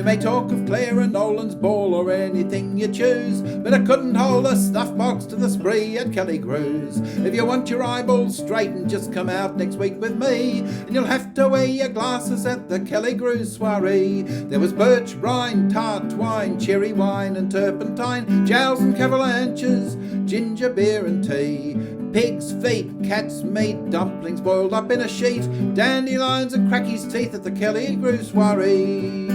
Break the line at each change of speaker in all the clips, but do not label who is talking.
You may talk of Clara Nolan's ball or anything you choose, but it couldn't hold a snuffbox to the spree at Kelligrews. If you want your eyeballs straightened, just come out next week with me, and you'll have to wear your glasses at the Kelligrews Soiree. There was birch, rind, tart, twine, cherry wine and turpentine, jowls and cavalanches, ginger beer and tea, pig's feet, cat's meat, dumplings boiled up in a sheet, dandelions and cracky's teeth at the Kelligrews Soiree.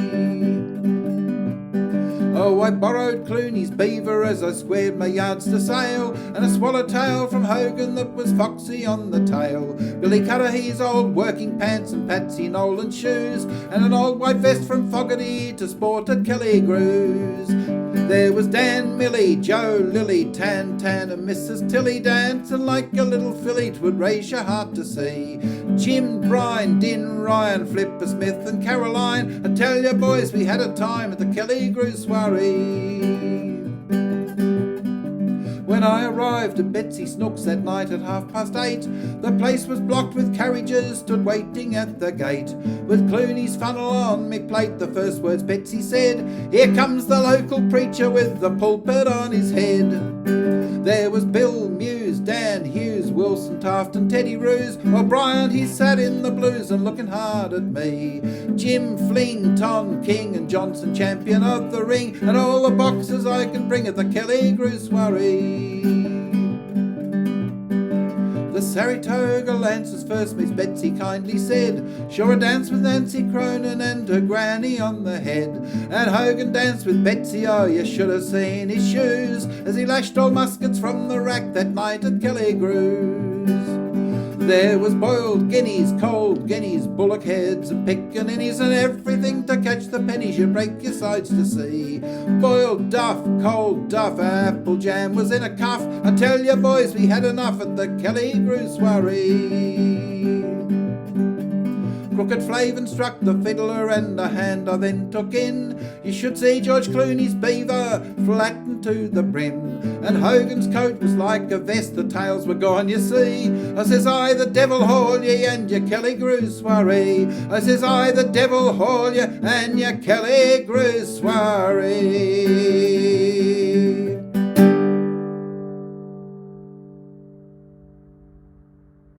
Oh, I borrowed Clooney's beaver as I squared my yards to sail, and a swallowtail from Hogan that was foxy on the tail, Billy Cudahy's old working pants and Patsy Nolan's shoes, and an old white vest from Fogarty to sport at Kelligrews. There was Dan, Millie, Joe, Lily, Tan, and Mrs. Tilly dancing like a little filly 'twould raise your heart to see. Jim, Brian, Din, Ryan, Flipper Smith and Caroline, I tell you boys we had a time at the Kelligrews Soiree. When I arrived at Betsy Snook's that night at 8:30, the place was blocked with carriages stood waiting at the gate. With Clooney's funnel on me plate, the first words Betsy said, "Here comes the local preacher with the pulpit on his head." There was Bill, Muse, Dan, Hughes, Wilson, Taft and Teddy Roos. O'Brien, he sat in the blues and looking hard at me. Jim, Fling, Tom, King and Johnson, champion of the ring, and all the boxers I could bring at the Kelligrews Soiree. The Saratoga Lancers first Miss Betsy kindly said, "Sure a dance with Nancy Cronin and her granny on the head." And Hogan danced with Betsy, oh you should have seen his shoes, as he lashed all muskets from the rack that night at Kelligrews. There was boiled guineas, cold guineas, bullock heads and piccaninnies, and everything to catch the pennies you break your sides to see. Boiled duff, cold duff, apple jam was in a cuff. I tell you boys we had enough at the Kelligrews Soiree. Crooked Flavin struck the fiddler and a hand I then took in. You should see George Clooney's beaver flattened to the brim, and Hogan's coat was like a vest, the tails were gone you see. I says I the devil haul ye and your Kelligrews Soiree. I says I the devil haul ye and your Kelligrews Soiree.